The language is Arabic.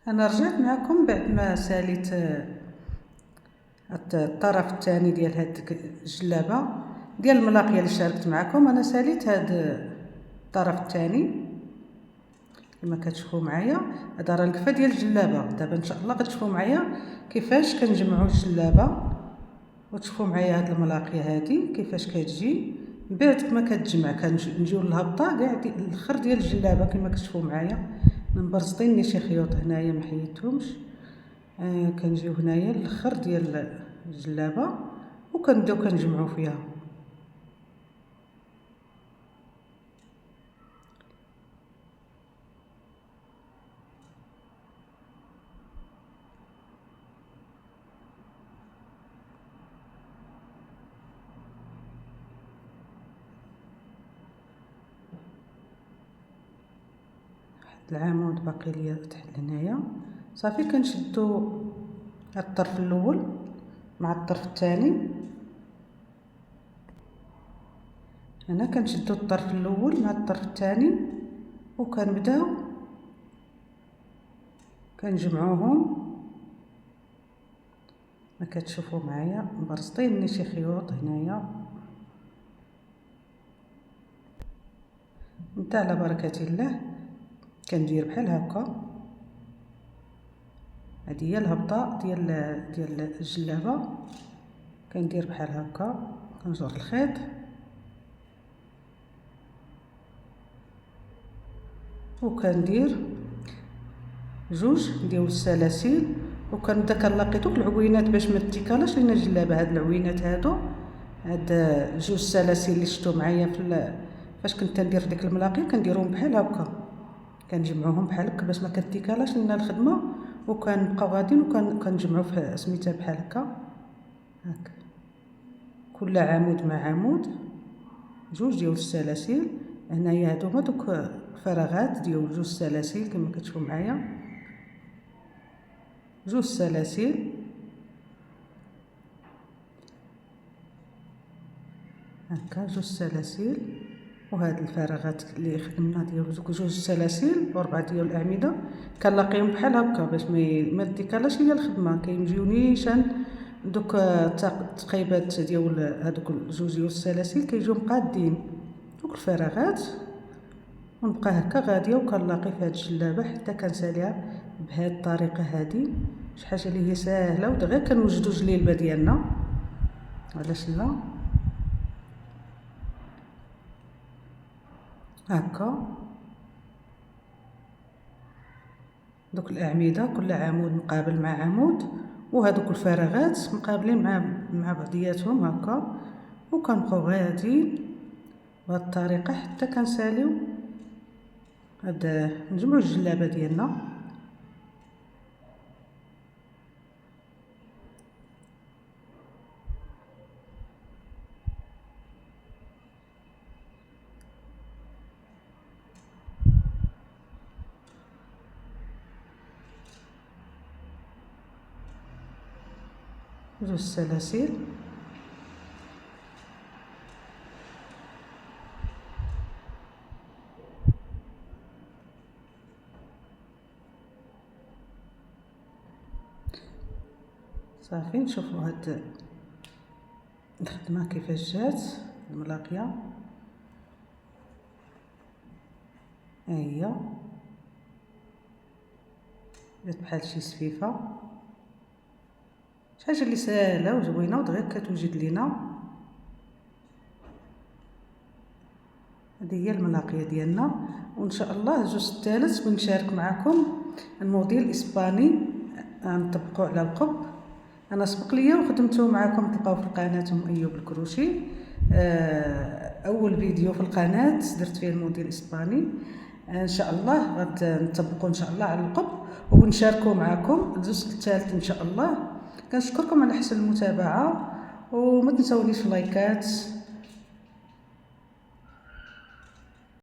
انا رجعت معكم بعد ما ساليت الطرف الثاني ديال هاد الجلابه ديال الملاقيه اللي شاركت معكم. انا ساليت هاد الطرف الثاني كما كتشوفوا معايا. هذا راه القفه ديال الجلابه. دابا ان شاء الله غتشوفوا معايا كيفاش كنجمعوا الجلابه، وتشوفوا معايا هاد الملاقيه هادي كيفاش كتجي. بعد ما كتجمع كنجيو للهبطه كاع الاخر ديال الجلابه كما كتشوفوا معايا. مبرزطين شي خيوط هنايا ما حيدتهمش. كنجيو هنايا الاخر ديال الجلابه وكنبداو كنجمعوا فيها. العمود باقي ليا تحت هنايا. صافي كنشدو الطرف الاول مع الطرف الثاني. هنا كنشدو الطرف الاول مع الطرف الثاني وكنبداو كنجمعوهم. ما كتشوفوا معايا مبرزطين شي خيوط هنايا. انت على بركه الله كندير بحال هكا. هذه هي الهبطه ديال الجلابه. كندير بحال هكا، كنجر الخيط وكندير جوج ديال السلاسل وكنبدا كنلاقي دوك العوينات باش ما تيكالاش لينا الجلابه. هاد العوينات هادو، هاد جوج سلاسل اللي شفتو معايا فاش كنت ندير ديك الملاقيه كنديرهم بحال هكا. كنجمعوهم بحال هكا باش ما كتيكالاش لينا الخدمه، وكنبقاو غاديين وكنجمعوا في سميتها بحال هكا. هاك كل عمود مع عمود جوج ديال السلاسل. هنايا هادو هما دوك فراغات ديال جوج سلاسل كما كتشوفوا معايا. جوج سلاسل هكا، جوج سلاسل. وهاد الفراغات اللي خدمنا ديال جوج سلاسل وربعه ديال الاعمده كنلاقيهم بحال هكا باش ما تيكالاش ليا الخدمه. كيجيو نيشان دوك التقيبات ديال هادوك جوج ديال السلاسل كيجيو مقادين دوك الفراغات. ونبقى هكا غاديه وكنلاقي في هاد الجلابه حتى كنساليها بهاد الطريقه هادي. شي حاجه اللي هي ساهله ودغيا كنوجدوا الجليلبه ديالنا. علاش لا؟ هكا دوك الاعمده كل عمود مقابل مع عمود، وهذوك الفراغات مقابلين مع بعضياتهم هكا. وكنبقاو غاديين بهاد الطريقه حتى كنساليو هاد نجمعوا الجلابه ديالنا. جوج سلاسل صافي. نشوفوا هاد الخدمه كيفاش جات الملاقيه. ها هي جات بحال شي سفيفه. شي حاجه اللي ساهله وزوينه ودغيا كتوجد لينا. هذه هي الملاقيه ديالنا. وان شاء الله الجزء الثالث بنشارك معكم الموديل الاسباني نطبقوا على القب. انا سبق ليا وخدمته معكم، تلقاو في القناه ايوب الكروشي. اول فيديو في القناه درت فيه الموديل الاسباني. ان شاء الله غنطبقوا ان شاء الله على القب وبنشاركوا معكم الجزء الثالث ان شاء الله. كنشكركم على حسن المتابعه، وما تنساونيش لايكات